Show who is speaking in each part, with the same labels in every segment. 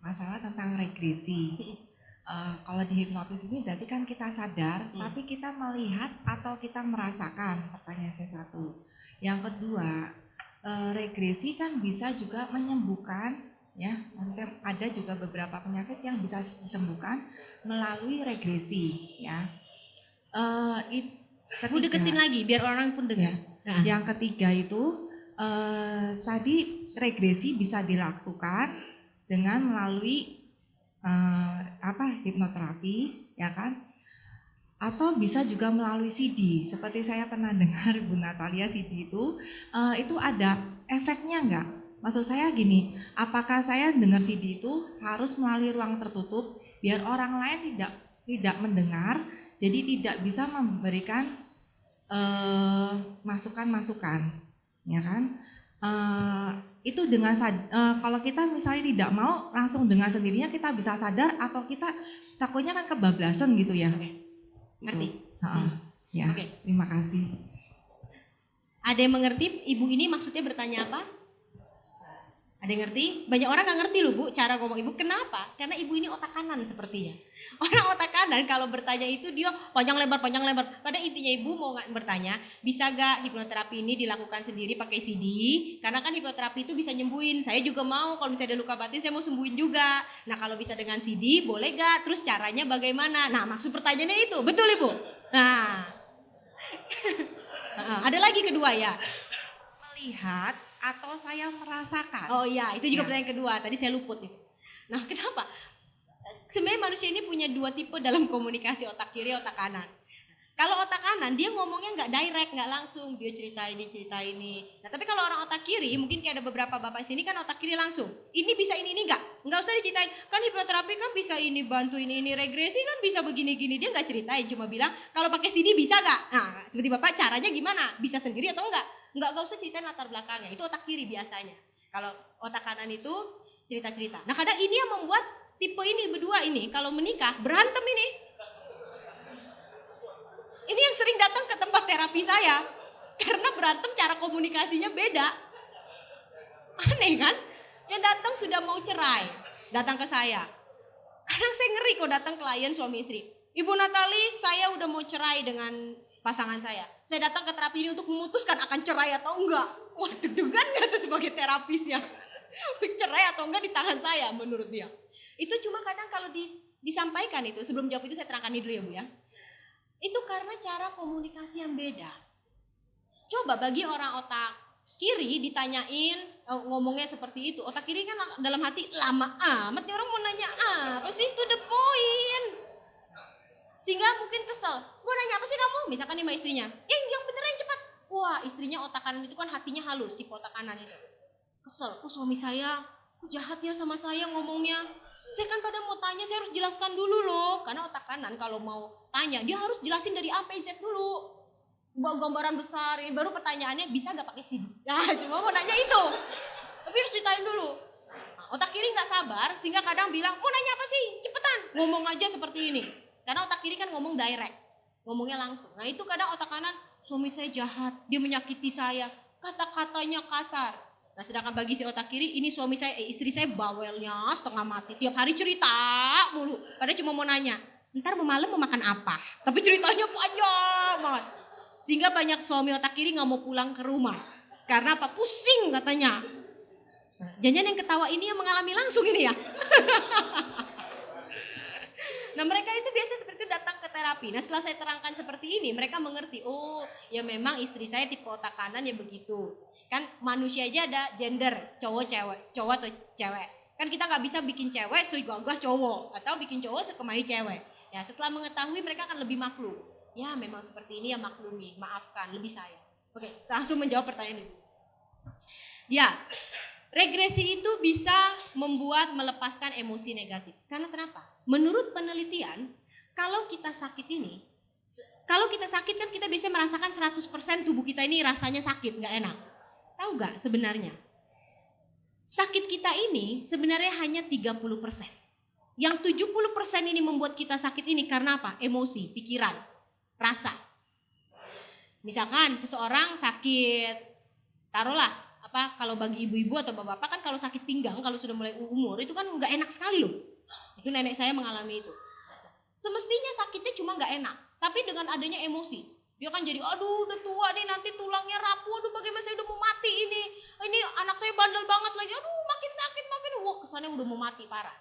Speaker 1: masalah tentang regresi. Kalau di hipnotis ini berarti kan kita sadar, tapi kita melihat atau kita merasakan. Pertanyaan saya satu. Yang kedua, regresi kan bisa juga menyembuhkan, ya. Ada juga beberapa penyakit yang bisa disembuhkan melalui regresi, ya.
Speaker 2: Bu deketin lagi biar orang pun dengar.
Speaker 1: Ya. Yang ketiga itu tadi regresi bisa dilakukan dengan melalui hipnoterapi, ya kan? Atau bisa juga melalui CD. Seperti saya pernah dengar Bu Natalia, CD itu ada efeknya enggak? Maksud saya gini, apakah saya dengar CD itu harus melalui ruang tertutup biar orang lain tidak mendengar, jadi tidak bisa memberikan masukan-masukan, ya kan? Itu dengan kalau kita misalnya tidak mau langsung dengan sendirinya kita bisa sadar, atau kita takutnya kan kebablasan gitu ya.
Speaker 2: Ngerti?
Speaker 1: Ya. Terima kasih.
Speaker 2: Ada yang mengerti ibu ini maksudnya bertanya apa? Ada yang ngerti? Banyak orang gak ngerti loh Bu cara ngomong ibu. Kenapa? Karena ibu ini otak kanan sepertinya. Orang otak kanan kalau bertanya itu dia panjang lebar. Pada intinya ibu mau bertanya, bisa gak hipnoterapi ini dilakukan sendiri pakai CD? Karena kan hipnoterapi itu bisa nyembuhin. Saya juga mau, kalau misalnya ada luka batin saya mau sembuhin juga. Nah kalau bisa dengan CD boleh gak? Terus caranya bagaimana? Nah maksud pertanyaannya itu, betul ibu? Nah ada lagi kedua ya.
Speaker 1: Melihat atau saya merasakan.
Speaker 2: Oh iya, itu juga pertanyaan kedua. Tadi saya luput nih. Nah, kenapa? Sebenarnya manusia ini punya dua tipe dalam komunikasi, otak kiri, otak kanan. Kalau otak kanan dia ngomongnya nggak direct, nggak langsung, dia cerita ini. Nah, tapi kalau orang otak kiri, mungkin kayak ada beberapa bapak sini kan otak kiri langsung. Ini bisa ini nggak usah diceritain. Kan hipnoterapi kan bisa ini bantu ini regresi kan bisa begini-gini, dia nggak ceritain, cuma bilang kalau pakai CD bisa nggak? Nah, seperti bapak caranya gimana? Bisa sendiri atau enggak? Nggak usah ceritain latar belakangnya, itu otak kiri biasanya. Kalau otak kanan itu cerita-cerita. Nah kadang ini yang membuat tipe ini berdua ini kalau menikah berantem ini. Ini yang sering datang ke tempat terapi saya. Karena berantem cara komunikasinya beda. Aneh kan? Yang datang sudah mau cerai, datang ke saya. Kadang saya ngeri kok datang klien suami istri. Ibu Natali, saya udah mau cerai dengan pasangan saya. Saya datang ke terapi ini untuk memutuskan akan cerai atau enggak. Wah, deg-degan gak tuh sebagai terapisnya? Cerai atau enggak di tangan saya menurut dia. Itu cuma kadang kalau disampaikan itu, sebelum jawab itu saya terangkan dulu ya Bu ya. Itu karena cara komunikasi yang beda. Coba bagi orang otak kiri ditanyain ngomongnya seperti itu. Otak kiri kan dalam hati lama amat nih orang mau nanya apa sih, to the point. Sehingga mungkin kesel, mau nanya apa sih kamu? Misalkan nih sama istrinya, yang bener yang cepat. Wah istrinya otak kanan itu kan hatinya halus, tipe otak kanan itu. Kesel, suami saya kok jahat ya sama saya ngomongnya. Saya kan pada mau tanya, saya harus jelaskan dulu loh. Karena otak kanan kalau mau tanya, dia harus jelasin dari A sampai Z dulu. Gambaran besar, ini baru pertanyaannya bisa gak pakai CD? Nah cuma mau nanya itu, tapi harus ceritain dulu. Nah, otak kiri gak sabar, sehingga kadang bilang, mau nanya apa sih? Cepetan, ngomong aja seperti ini. Karena otak kiri kan ngomong direct, ngomongnya langsung. Nah itu kadang otak kanan, suami saya jahat, dia menyakiti saya, kata-katanya kasar. Nah sedangkan bagi si otak kiri, ini suami saya, istri saya bawelnya setengah mati. Tiap hari cerita mulu, padahal cuma mau nanya, ntar malam mau makan apa? Tapi ceritanya panjang banget. Sehingga banyak suami otak kiri gak mau pulang ke rumah. Karena apa? Pusing katanya. Jangan yang ketawa ini yang mengalami langsung ini ya. Nah mereka itu biasa seperti itu datang ke terapi. Nah setelah saya terangkan seperti ini, mereka mengerti, oh ya memang istri saya tipe otak kanan ya begitu. Kan manusia aja ada gender, cowok atau cewek. Kan kita gak bisa bikin cewek segagah cowok, atau bikin cowok sekemai cewek. Ya setelah mengetahui mereka akan lebih maklum. Ya memang seperti ini ya maklumi, maafkan, lebih sayang. Oke, langsung menjawab pertanyaan ibu. Ya, regresi itu bisa melepaskan emosi negatif. Karena kenapa? Menurut penelitian, kalau kita sakit kan kita bisa merasakan 100% tubuh kita ini rasanya sakit, gak enak. Tahu gak sebenarnya? Sakit kita ini sebenarnya hanya 30%. Yang 70% ini membuat kita sakit ini karena apa? Emosi, pikiran, rasa. Misalkan seseorang sakit, taruhlah kalau bagi ibu-ibu atau bapak-bapak kan kalau sakit pinggang kalau sudah mulai umur itu kan nggak enak sekali loh. Itu nenek saya mengalami itu. Semestinya sakitnya cuma nggak enak, tapi dengan adanya emosi, dia kan jadi, aduh udah tua nih nanti tulangnya rapuh, aduh bagaimana saya udah mau mati ini anak saya bandel banget lagi, aduh makin sakit makin, wah kesannya udah mau mati parah.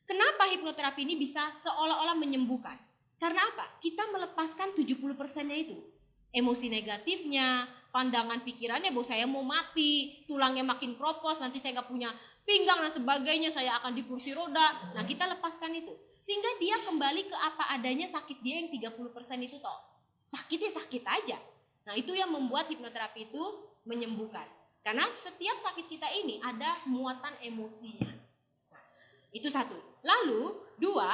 Speaker 2: Kenapa hipnoterapi ini bisa seolah-olah menyembuhkan? Karena apa? Kita melepaskan 70%-nya itu. Emosi negatifnya, pandangan pikirannya bahwa saya mau mati, tulangnya makin kropos, nanti saya nggak punya pinggang dan sebagainya, saya akan di kursi roda. Nah kita lepaskan itu. Sehingga dia kembali ke apa adanya sakit dia yang 30% itu toh. Sakitnya sakit aja. Nah itu yang membuat hipnoterapi itu menyembuhkan. Karena setiap sakit kita ini ada muatan emosinya. Nah, itu satu. Lalu dua,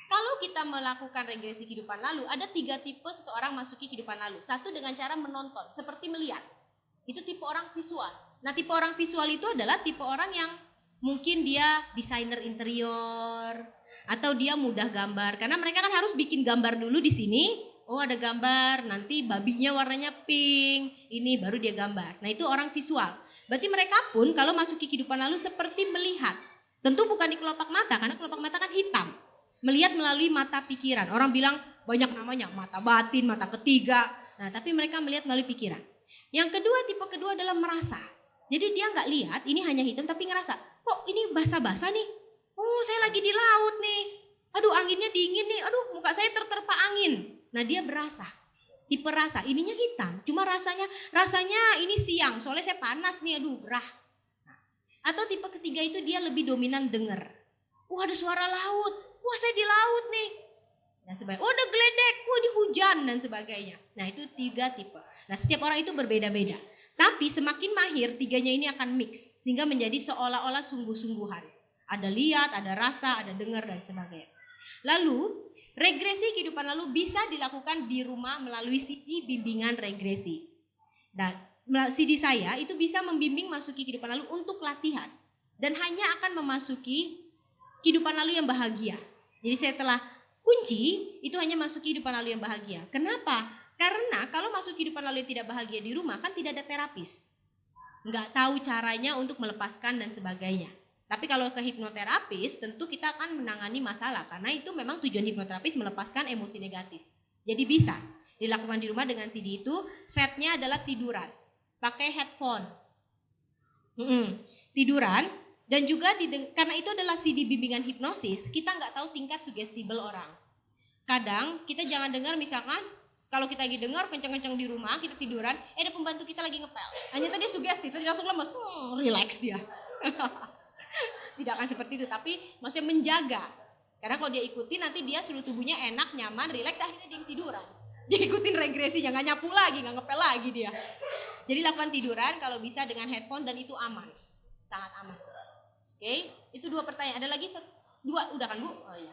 Speaker 2: kalau kita melakukan regresi kehidupan lalu, ada 3 tipe seseorang masuki kehidupan lalu. Satu dengan cara menonton, seperti melihat. Itu tipe orang visual. Nah tipe orang visual itu adalah tipe orang yang mungkin dia desainer interior, atau dia mudah gambar. Karena mereka kan harus bikin gambar dulu di sini. Oh ada gambar, nanti babinya warnanya pink, ini baru dia gambar. Nah itu orang visual. Berarti mereka pun kalau masuki kehidupan lalu seperti melihat. Tentu bukan di kelopak mata, karena kelopak mata kan hitam. Melihat melalui mata pikiran. Orang bilang banyak namanya, mata batin, mata ketiga. Nah tapi mereka melihat melalui pikiran. Yang kedua, tipe kedua adalah merasa. Jadi dia nggak lihat, ini hanya hitam tapi ngerasa, kok ini basah-basah nih? Oh saya lagi di laut nih, aduh anginnya dingin nih, aduh muka saya terterpa angin. Nah dia berasa, tipe rasa, ininya hitam, cuma rasanya ini siang, soalnya saya panas nih, aduh gerah. Atau tipe ketiga itu dia lebih dominan dengar. Wah ada suara laut, wah saya di laut nih. Dan sebagainya, oh ada geledek, wah di hujan dan sebagainya. Nah itu 3 tipe. Nah setiap orang itu berbeda-beda. Tapi semakin mahir, 3-nya ini akan mix, sehingga menjadi seolah-olah sungguh-sungguhan. Ada lihat, ada rasa, ada dengar dan sebagainya. Lalu regresi kehidupan lalu bisa dilakukan di rumah melalui CD bimbingan regresi. Dan CD saya itu bisa membimbing masuki kehidupan lalu untuk latihan. Dan hanya akan memasuki kehidupan lalu yang bahagia. Jadi saya telah kunci itu hanya masuki kehidupan lalu yang bahagia. Kenapa? Karena kalau masuk kehidupan lalu yang tidak bahagia di rumah kan tidak ada terapis. Nggak tahu caranya untuk melepaskan dan sebagainya. Tapi kalau ke hipnoterapis tentu kita akan menangani masalah. Karena itu memang tujuan hipnoterapis melepaskan emosi negatif. Jadi bisa dilakukan di rumah dengan CD itu. Setnya adalah tiduran. Pakai headphone. Tiduran. Dan juga karena itu adalah CD bimbingan hipnosis. Kita nggak tahu tingkat sugestible orang. Kadang kita jangan dengar misalkan. Kalau kita lagi dengar kenceng-kenceng di rumah, kita tiduran, ada pembantu kita lagi ngepel. Hanya tadi sugestif, tadi langsung lemes, relax dia. Tidak akan seperti itu, tapi maksudnya menjaga. Karena kalau dia ikuti nanti dia seluruh tubuhnya enak, nyaman, relax, akhirnya dia tiduran. Dia ikutin regresinya, nggak nyapu lagi, nggak ngepel lagi dia. Jadi lakukan tiduran kalau bisa dengan headphone dan itu aman, sangat aman. Oke, itu 2 pertanyaan. Ada lagi 2 udah kan Bu? Oh iya.